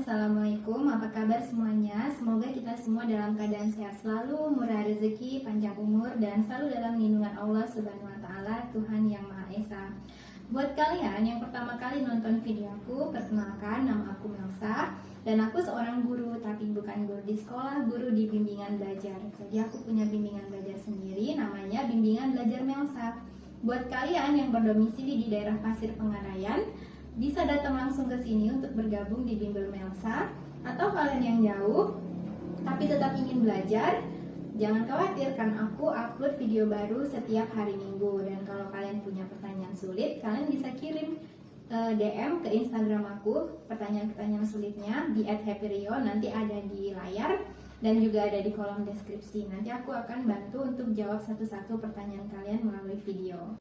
Assalamualaikum, apa kabar semuanya? Semoga kita semua dalam keadaan sehat selalu, murah rezeki, panjang umur, dan selalu dalam lindungan Allah Subhanahu wa Ta'ala, Tuhan Yang Maha Esa. Buat kalian yang pertama kali nonton video aku, perkenalkan, nama aku Melsa, dan aku seorang guru, tapi bukan guru di sekolah, guru di bimbingan belajar. Jadi aku punya bimbingan belajar sendiri, namanya Bimbingan Belajar Melsa. Buat kalian yang berdomisili di daerah Pasir Pengarayan, bisa datang langsung ke sini untuk bergabung di Bimbel Melsa. Atau kalian yang jauh tapi tetap ingin belajar, jangan khawatir, kan aku upload video baru setiap hari Minggu. Dan kalau kalian punya pertanyaan sulit, kalian bisa kirim DM ke Instagram aku, pertanyaan-pertanyaan sulitnya di @happyrio, nanti ada di layar dan juga ada di kolom deskripsi. Nanti aku akan bantu untuk jawab satu-satu pertanyaan kalian melalui video.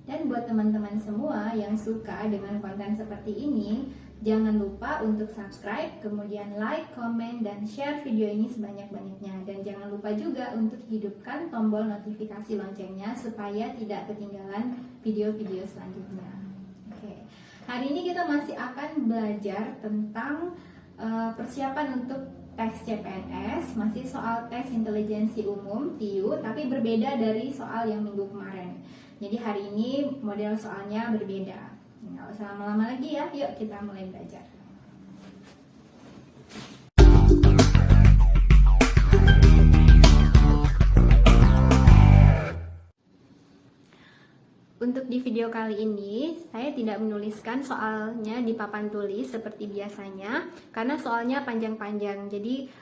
Dan buat teman-teman semua yang suka dengan konten seperti ini, jangan lupa untuk subscribe, kemudian like, komen, dan share video ini sebanyak-banyaknya. Dan jangan lupa juga untuk hidupkan tombol notifikasi loncengnya supaya tidak ketinggalan video-video selanjutnya. Oke, hari ini kita masih akan belajar tentang persiapan untuk tes CPNS, masih soal tes intelijensi umum TIU, tapi berbeda dari soal yang minggu kemarin. Jadi hari ini model soalnya berbeda. Nggak usah lama-lama lagi ya, yuk kita mulai belajar. Untuk di video kali ini, saya tidak menuliskan soalnya di papan tulis seperti biasanya, karena soalnya panjang-panjang. Jadi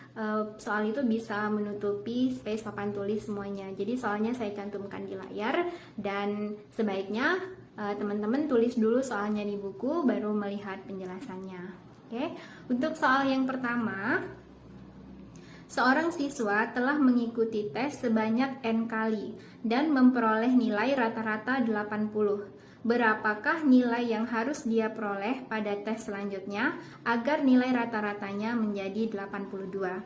soal itu bisa menutupi space papan tulis semuanya. Jadi soalnya saya cantumkan di layar, dan sebaiknya teman-teman tulis dulu soalnya di buku, baru melihat penjelasannya. Oke, untuk soal yang pertama, seorang siswa telah mengikuti tes sebanyak N kali dan memperoleh nilai rata-rata 80. Berapakah nilai yang harus dia peroleh pada tes selanjutnya agar nilai rata-ratanya menjadi 82?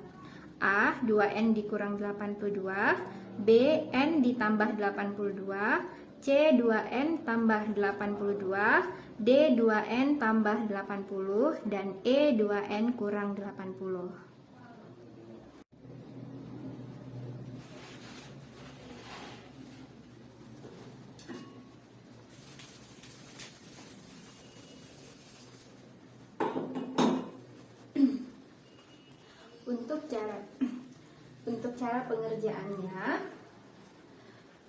A. 2N dikurang 82, B. N ditambah 82, C. 2N tambah 82, D. 2N tambah 80, dan E. 2N kurang 80. Untuk cara pengerjaannya,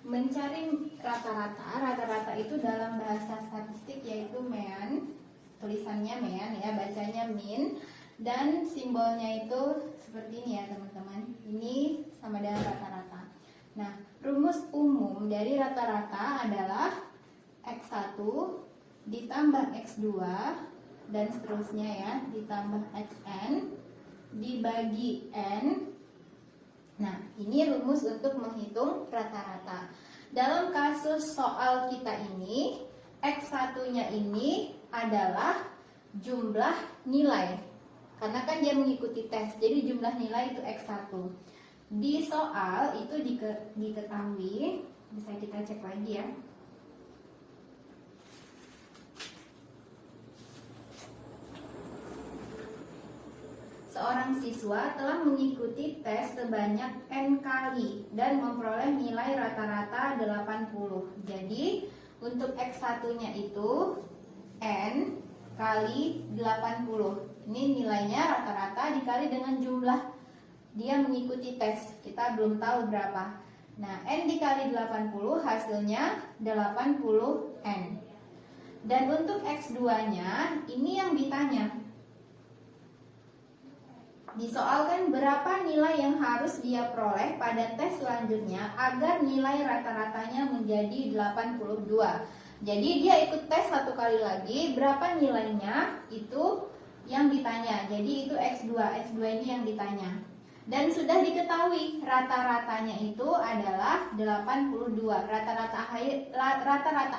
mencari rata-rata itu dalam bahasa statistik yaitu mean, tulisannya mean ya, bacanya min, dan simbolnya itu seperti ini ya teman-teman, ini sama dengan rata-rata. Nah, rumus umum dari rata-rata adalah X1 ditambah X2 dan seterusnya ya, ditambah Xn dibagi N. Nah, ini rumus untuk menghitung rata-rata. Dalam kasus soal kita ini, X1-nya ini adalah jumlah nilai. Karena kan dia mengikuti tes, jadi jumlah nilai itu X1. Di soal itu diketahui, bisa kita cek lagi ya. Seorang siswa telah mengikuti tes sebanyak N kali dan memperoleh nilai rata-rata 80. Jadi untuk X1-nya itu N kali 80. Ini nilainya rata-rata dikali dengan jumlah dia mengikuti tes. Kita belum tahu berapa. Nah, N dikali 80 hasilnya 80N. Dan untuk X2-nya ini yang ditanya. Disoalkan berapa nilai yang harus dia peroleh pada tes selanjutnya agar nilai rata-ratanya menjadi 82. Jadi dia ikut tes satu kali lagi, berapa nilainya itu yang ditanya. Jadi itu X2 ini yang ditanya. Dan sudah diketahui rata-ratanya itu adalah 82. Rata-rata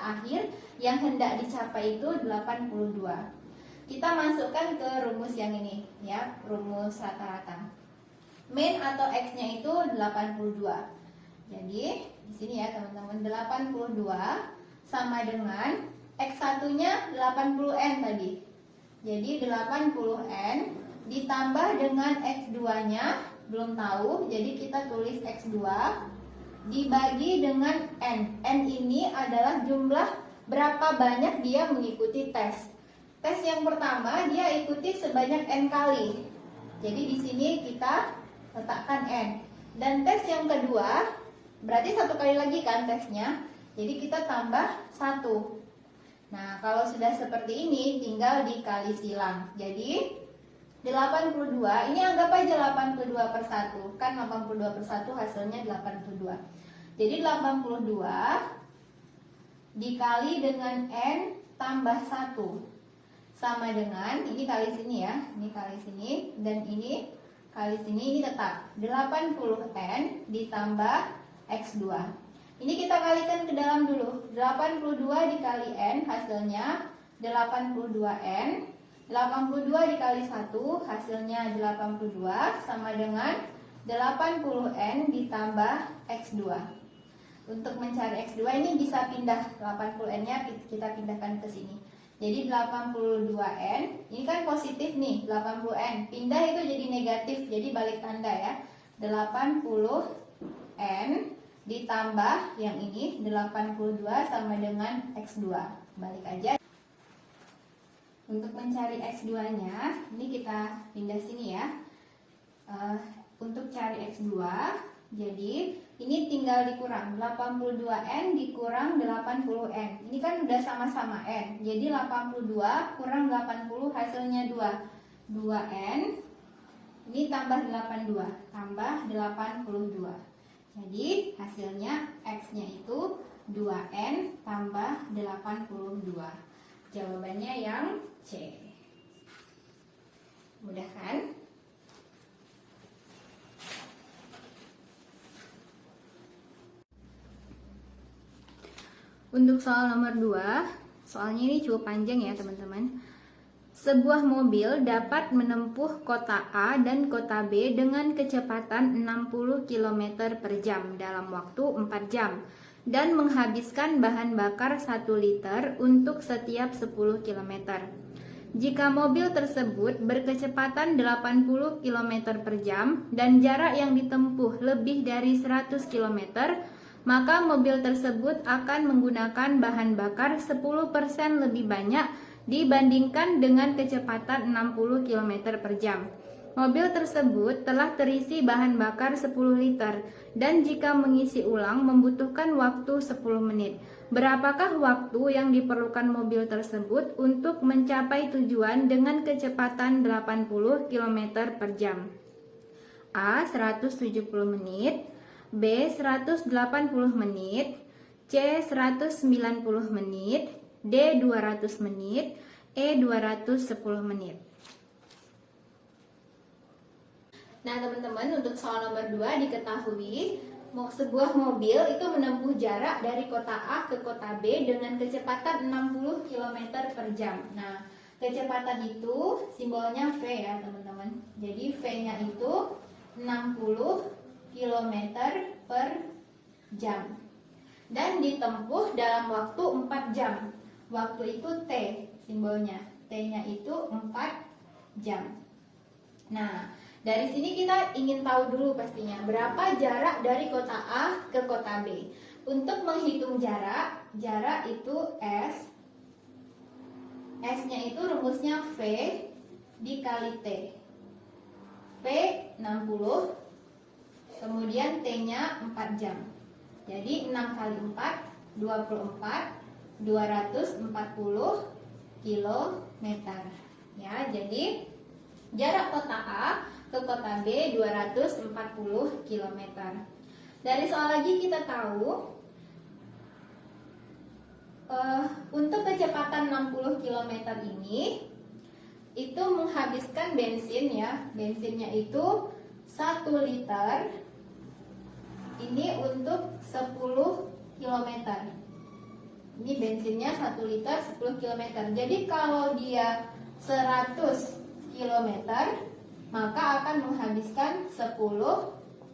akhir yang hendak dicapai itu 82. Kita masukkan ke rumus yang ini ya, rumus rata-rata. Min atau X-nya itu 82. Jadi di sini ya teman-teman, 82 sama dengan X1-nya 80N tadi. Jadi 80N ditambah dengan X2-nya, belum tahu, jadi kita tulis X2 dibagi dengan N. N ini adalah jumlah berapa banyak dia mengikuti tes. Tes yang pertama dia ikuti sebanyak N kali. Jadi di sini kita letakkan N. Dan tes yang kedua berarti 1 kali lagi kan tesnya. Jadi kita tambah 1. Nah, kalau sudah seperti ini tinggal dikali silang. Jadi 82, ini anggap aja 82 per 1. Kan 82 per 1 hasilnya 82. Jadi 82 dikali dengan N tambah 1 sama dengan, ini kali sini ya, ini kali sini, dan ini kali sini, ini tetap 80N ditambah X2. Ini kita kalikan ke dalam dulu. 82 dikali N hasilnya 82N. 82 dikali 1 hasilnya 82 sama dengan 80N ditambah X2. Untuk mencari X2 ini bisa pindah 80N-nya kita pindahkan ke sini. Jadi 82N, ini kan positif nih, 80N. Pindah itu jadi negatif, jadi balik tanda ya. 80N ditambah yang ini 82 sama dengan X2. Balik aja. Untuk mencari X2-nya, ini kita pindah sini ya. Untuk cari X2, jadi ini tinggal dikurang 82N dikurang 80N. Ini kan udah sama-sama N. Jadi 82 kurang 80 hasilnya 2. 2N. Ini tambah 82, tambah 82. Jadi hasilnya X-nya itu 2N tambah 82. Jawabannya yang C. Mudah kan? Untuk soal nomor 2, soalnya ini cukup panjang ya teman-teman. Sebuah mobil dapat menempuh kota A dan kota B dengan kecepatan 60 km per jam dalam waktu 4 jam dan menghabiskan bahan bakar 1 liter untuk setiap 10 km. Jika mobil tersebut berkecepatan 80 km per jam dan jarak yang ditempuh lebih dari 100 km, maka mobil tersebut akan menggunakan bahan bakar 10% lebih banyak dibandingkan dengan kecepatan 60 km per jam. Mobil tersebut telah terisi bahan bakar 10 liter dan jika mengisi ulang membutuhkan waktu 10 menit. Berapakah waktu yang diperlukan mobil tersebut untuk mencapai tujuan dengan kecepatan 80 km per jam? A. 170 menit, B. 180 menit, C. 190 menit, D. 200 menit, E. 210 menit. Nah teman-teman, untuk soal nomor 2 diketahui sebuah mobil itu menempuh jarak dari kota A ke kota B dengan kecepatan 60 km per jam. Nah kecepatan itu simbolnya V ya teman-teman. Jadi V-nya itu 60 km per jam dan ditempuh dalam waktu 4 jam. Waktu itu T simbolnya, T-nya itu 4 jam. Nah dari sini kita ingin tahu dulu pastinya berapa jarak dari kota A ke kota B. Untuk menghitung jarak itu S. S-nya itu rumusnya V dikali T. V 60, kemudian T-nya 4 jam. Jadi 6 kali 4, 24, 240 km. Ya, jadi jarak kota A ke kota B 240 km. Dari soal lagi kita tahu untuk kecepatan 60 km ini itu menghabiskan bensin ya. Bensinnya itu 1 liter. Ini untuk 10 km. Ini bensinnya 1 liter 10 km. Jadi kalau dia 100 km maka akan menghabiskan 10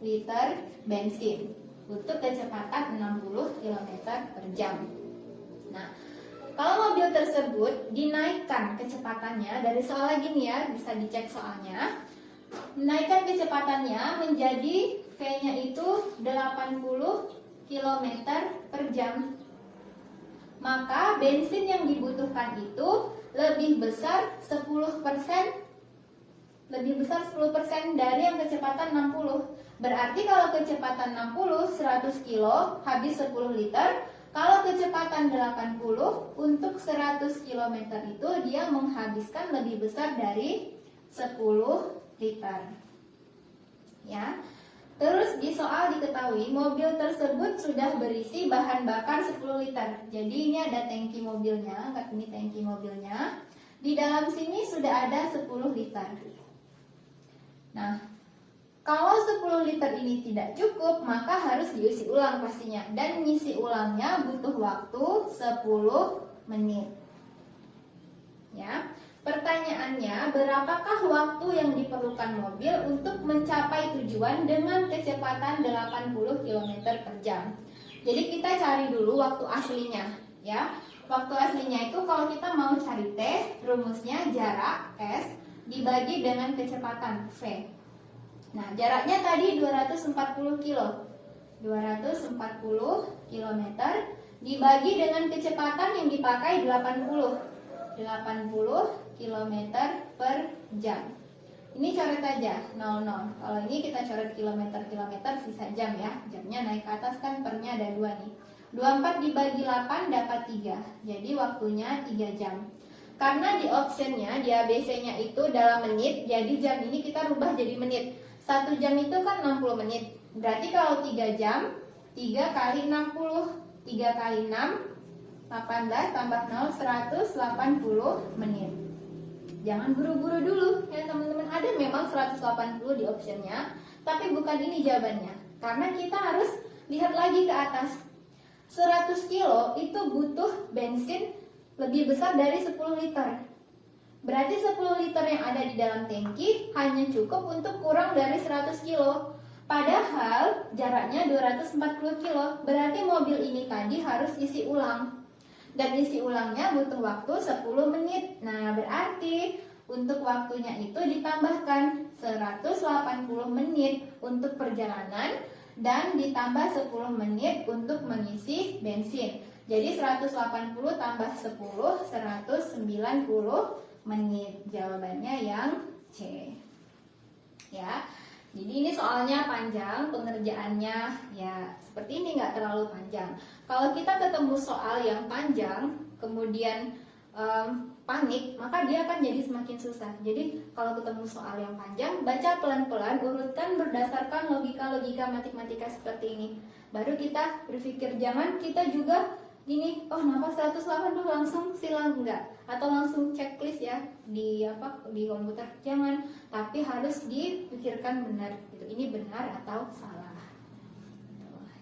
liter bensin untuk kecepatan 60 km per jam. Nah, Kalau mobil tersebut dinaikkan kecepatannya, dari soal lagi nih ya, bisa dicek soalnya. Menaikkan kecepatannya menjadi V-nya itu 80 km per jam. Maka bensin yang dibutuhkan itu lebih besar 10%, dari yang kecepatan 60. Berarti kalau kecepatan 60 100 kilo habis 10 liter. Kalau kecepatan 80 untuk 100 km itu dia menghabiskan lebih besar dari 10 liter. Ya. Terus di soal diketahui mobil tersebut sudah berisi bahan bakar 10 liter. Jadi ini ada tangki mobilnya, ini tangki mobilnya. Di dalam sini sudah ada 10 liter. Nah, kalau 10 liter ini tidak cukup, maka harus diisi ulang pastinya. Dan ngisi ulangnya butuh waktu 10 menit. Ya. Pertanyaannya, berapakah waktu yang diperlukan mobil untuk mencapai tujuan dengan kecepatan 80 km per jam? Jadi kita cari dulu waktu aslinya, ya. Waktu aslinya itu kalau kita mau cari T, rumusnya jarak S dibagi dengan kecepatan V. Nah, jaraknya tadi 240 kilo. 240 km dibagi dengan kecepatan yang dipakai 80 km per jam. Ini coret aja 00. Kalau ini kita coret kilometer sisa jam ya. Jamnya naik ke atas kan, pernya ada 2 nih. 24 dibagi 8 dapat 3. Jadi waktunya 3 jam. Karena di optionnya di ABC-nya itu dalam menit, jadi jam ini kita rubah jadi menit. 1 jam itu kan 60 menit. Berarti kalau 3 jam, 3 kali 60. 3 kali 6 18 tambah 0 180 menit. Jangan buru-buru dulu ya teman-teman. Ada memang 180 di optionnya, tapi bukan ini jawabannya. Karena kita harus lihat lagi ke atas. 100 kilo itu butuh bensin lebih besar dari 10 liter. Berarti 10 liter yang ada di dalam tangki hanya cukup untuk kurang dari 100 kilo. Padahal jaraknya 240 kilo. Berarti mobil ini tadi harus isi ulang. Dan isi ulangnya butuh waktu 10 menit. Nah, berarti untuk waktunya itu ditambahkan 180 menit untuk perjalanan dan ditambah 10 menit untuk mengisi bensin. Jadi 180 tambah 10, 190 menit. Jawabannya yang C. Ya. Jadi ini soalnya panjang, pengerjaannya ya seperti ini, nggak terlalu panjang. Kalau kita ketemu soal yang panjang, kemudian panik, maka dia akan jadi semakin susah. Jadi kalau ketemu soal yang panjang, baca pelan-pelan, urutkan berdasarkan logika-logika matematika seperti ini. Baru kita berpikir, jangan kita juga gini, oh nama 180 langsung silang enggak, atau langsung checklist ya di komputer, jangan, tapi harus dipikirkan benar gitu, ini benar atau salah.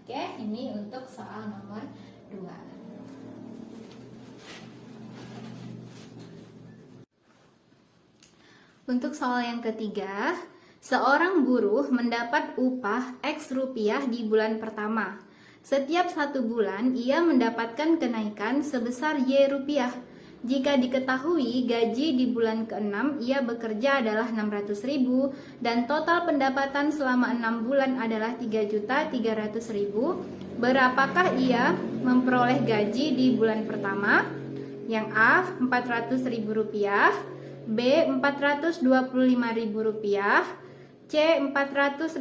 Oke, ini untuk soal nomor 2. Untuk soal yang ketiga, seorang buruh mendapat upah X rupiah di bulan pertama. Setiap 1 bulan ia mendapatkan kenaikan sebesar Y rupiah. Jika diketahui gaji di bulan ke-6 ia bekerja adalah 600.000 dan total pendapatan selama 6 bulan adalah 3.300.000, berapakah ia memperoleh gaji di bulan pertama? Yang A 400.000 rupiah, B 425.000 rupiah, C 450.000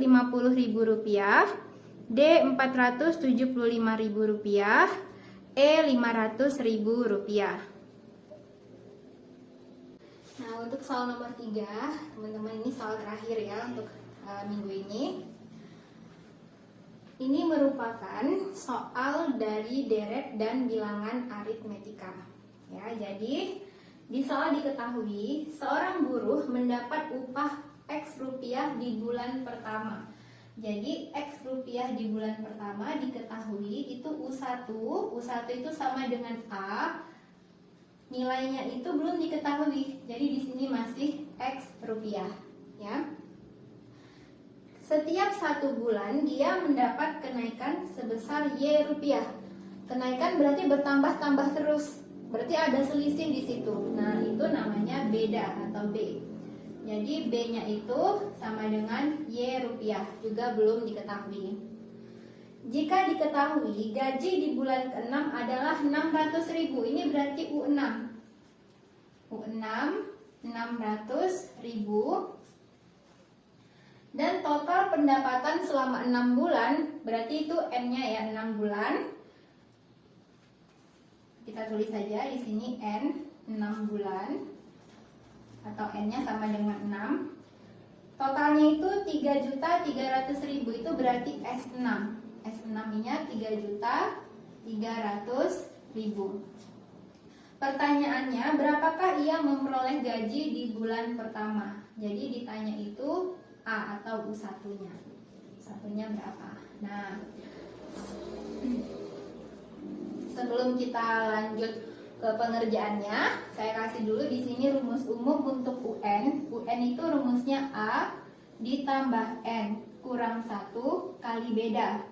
rupiah, D 475.000 rupiah, E 500.000 rupiah. Nah, untuk soal nomor 3, teman-teman, ini soal terakhir ya untuk minggu ini. Ini merupakan soal dari deret dan bilangan aritmetika. Ya, jadi di soal diketahui seorang buruh mendapat upah X rupiah di bulan pertama. Jadi X rupiah di bulan pertama diketahui itu U1. U1 itu sama dengan A. Nilainya itu belum diketahui. Jadi di sini masih X rupiah, ya. Setiap 1 bulan dia mendapat kenaikan sebesar Y rupiah. Kenaikan berarti bertambah-tambah terus. Berarti ada selisih di situ. Nah, itu namanya beda atau B. Jadi B-nya itu sama dengan Y rupiah, juga belum diketahui. Jika diketahui gaji di bulan ke-6 adalah 600.000, ini berarti U6. U6 600.000. Dan total pendapatan selama 6 bulan, berarti itu N-nya ya, 6 bulan. Kita tulis saja di sini N 6 bulan atau N-nya sama dengan 6. Totalnya itu 3.300.000, itu berarti S6. S6-nya 3.300.000. Pertanyaannya, berapakah ia memperoleh gaji di bulan pertama? Jadi ditanya itu A atau U1-nya. U1-nya berapa? Nah, sebelum kita lanjut ke pengerjaannya, saya kasih dulu di sini rumus umum untuk UN. UN itu rumusnya A ditambah N kurang 1 kali beda.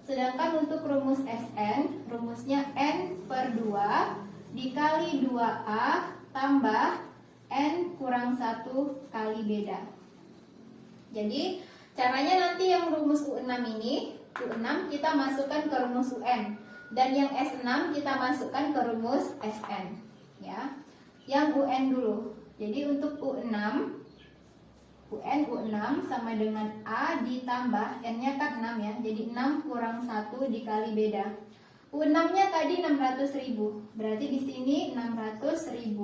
Sedangkan untuk rumus SN, rumusnya N per 2 dikali 2A tambah N kurang 1 kali beda. Jadi caranya nanti yang rumus U6 ini, U6 kita masukkan ke rumus UN, dan yang S6 kita masukkan ke rumus SN ya. Yang UN dulu. Jadi untuk U6 sama dengan A ditambah N-nya kan 6 ya. Jadi 6 kurang 1 dikali beda. U6-nya tadi 600.000. Berarti di sini 600.000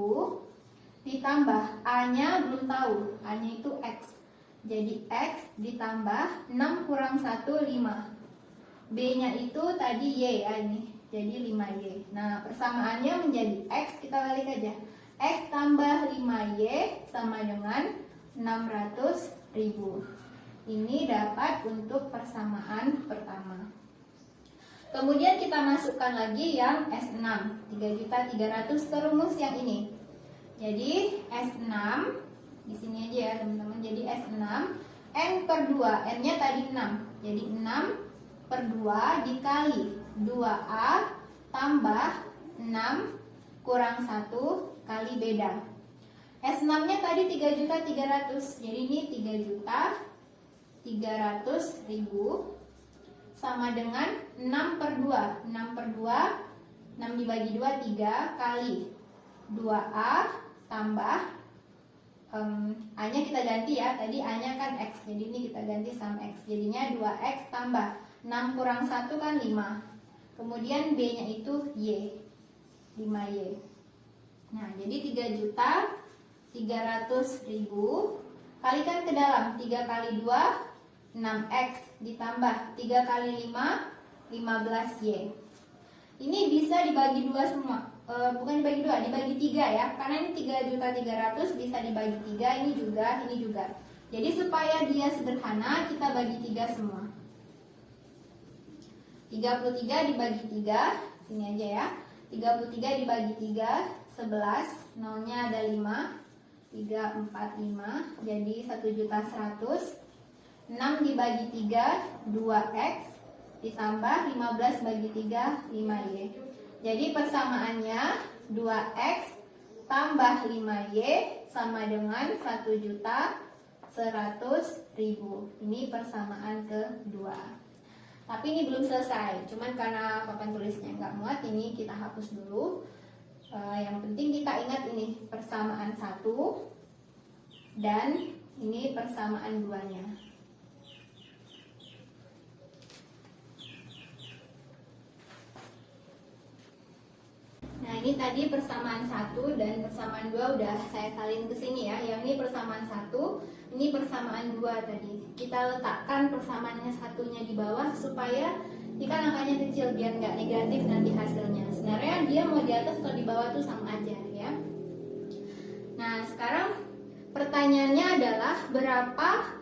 ditambah A-nya belum tahu. A-nya itu X. Jadi X ditambah 6 kurang 1 5. B-nya itu tadi Y ya ini. Jadi 5Y. Nah, persamaannya menjadi X, kita balik aja. X tambah 5Y sama dengan 600.000. Ini dapat untuk persamaan pertama. Kemudian kita masukkan lagi yang S6, 3.300 ke rumus yang ini. Jadi S6 di sini aja ya teman-teman. Jadi S6 N per 2, N-nya tadi 6. Jadi 6 per 2 dikali 2A tambah 6 kurang 1 kali beda. S6-nya tadi 3.300. Jadi ini 3.300.000 sama dengan 6 per 2. 6 per 2, 6 dibagi 2, 3 kali 2A tambah A-nya kita ganti ya. Tadi A-nya kan X. Jadi ini kita ganti sama X. Jadinya 2X tambah 6 kurang 1 kan 5. Kemudian B-nya itu Y. 5Y. Nah, jadi 3.300.000 kalikan ke dalam. 3 kali 2 6X ditambah 3 kali 5 15Y. Ini bisa dibagi 2 semua. Bukan dibagi 2, dibagi 3 ya. Karena ini 3.300.000 bisa dibagi 3, ini juga. Jadi supaya dia sederhana, kita bagi 3 semua. 33 dibagi 3, sini aja ya. 33 dibagi 3, 11, nolnya ada 5, 3, 4, 5, jadi 1.100.000. 6 dibagi 3, 2X, ditambah 15 bagi 3, 5Y. Jadi persamaannya 2X tambah 5Y sama dengan 1.100.000. Ini persamaan kedua. Tapi ini belum selesai, cuman karena papan tulisnya nggak muat, ini kita hapus dulu. Yang penting kita ingat ini persamaan 1 dan ini persamaan 2-nya. Nah, ini tadi persamaan 1 dan persamaan 2 udah saya salin ke sini ya. Yang ini persamaan 1, ini persamaan 2 tadi. Kita letakkan persamaannya satunya di bawah supaya ini kan angkanya kecil biar nggak negatif nanti hasilnya. Sebenarnya dia mau di atas atau di bawah tuh sama aja ya. Nah, sekarang pertanyaannya adalah berapa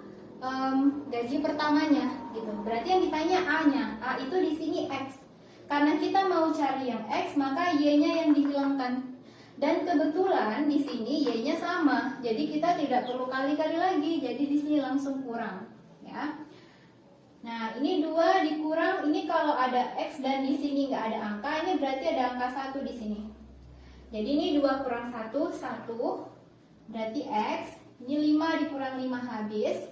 gaji pertamanya gitu. Berarti yang ditanya A-nya. A itu di sini X. Karena kita mau cari yang X, maka Y-nya yang dihilangkan. Dan kebetulan di sini Y-nya sama. Jadi kita tidak perlu kali-kali lagi. Jadi di sini langsung kurang, ya. Nah, ini 2 dikurang, ini kalau ada X dan di sini nggak ada angka, ini berarti ada angka 1 di sini. Jadi ini 2 kurang 1, 1. Berarti X. Ini 5 dikurang 5 habis.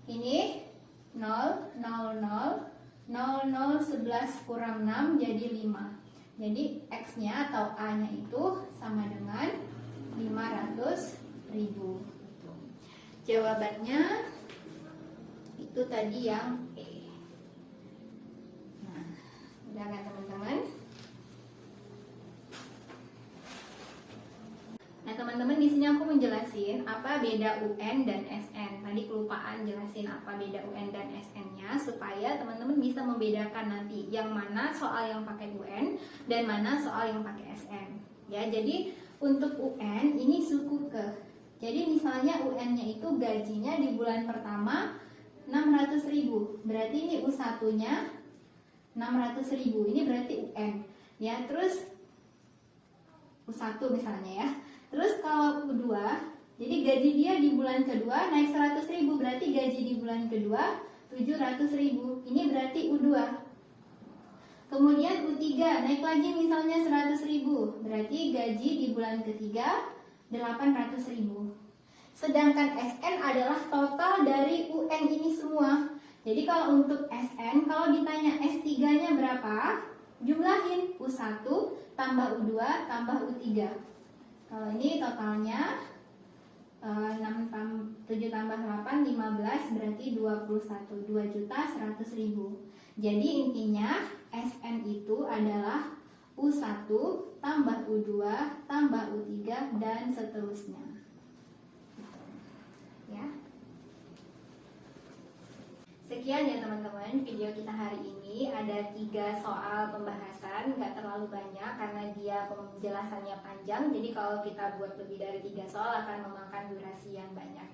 Ini 0, 0, 0, 0, 0, 11 kurang 6 jadi 5. Jadi X-nya atau A-nya itu sama dengan 500.000. Jawabannya itu tadi yang E. Nah, udah kan teman-teman? Nah teman-teman, di sini aku menjelasin apa beda UN dan SN. Tadi kelupaan jelasin apa beda UN dan SN-nya supaya teman-teman bisa membedakan nanti yang mana soal yang pakai UN dan mana soal yang pakai SN. Ya, jadi untuk UN ini suku ke. Jadi misalnya UN-nya itu gajinya di bulan pertama 600.000. Berarti ini U1-nya 600.000. Ini berarti UN. Ya, terus U1 misalnya ya. Terus kalau U2, jadi gaji dia di bulan kedua naik 100.000, berarti gaji di bulan kedua 700.000. Ini berarti U2. Kemudian U3 naik lagi misalnya 100.000, berarti gaji di bulan ketiga 800.000. Sedangkan SN adalah total dari UN ini semua. Jadi kalau untuk SN, kalau ditanya S3-nya berapa, jumlahin U1 tambah U2 tambah U3. Kalau ini totalnya 7 tambah 8, 15, berarti 21, 2.100.000. Jadi intinya SN itu adalah U1 tambah U2 tambah U3 dan seterusnya. Ya. Sekian ya teman-teman video kita hari ini. Ada 3 soal pembahasan, nggak terlalu banyak karena dia penjelasannya panjang. Jadi kalau kita buat lebih dari 3 soal akan memakan durasi yang banyak.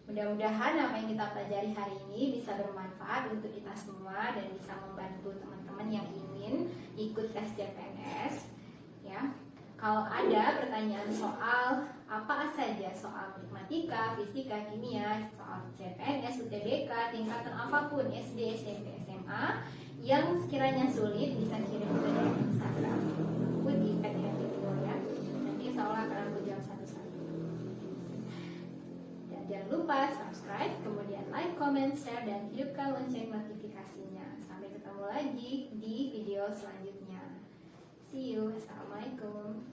Mudah-mudahan apa yang kita pelajari hari ini bisa bermanfaat untuk kita semua dan bisa membantu teman-teman yang ingin ikut tes CPNS. Ya. Kalau ada pertanyaan soal apa saja, soal matematika, fisika, kimia, soal CPNS, UTBK, tingkatan apapun, SD, SMP, SMA, yang sekiranya sulit bisa kirim ke Instagram aku di @happyvideo ya. Nanti insya Allah akan aku jawab satu-satu. Dan jangan lupa subscribe, kemudian like, comment, share, dan hidupkan lonceng notifikasinya. Sampai ketemu lagi di video selanjutnya. See you. Assalamualaikum.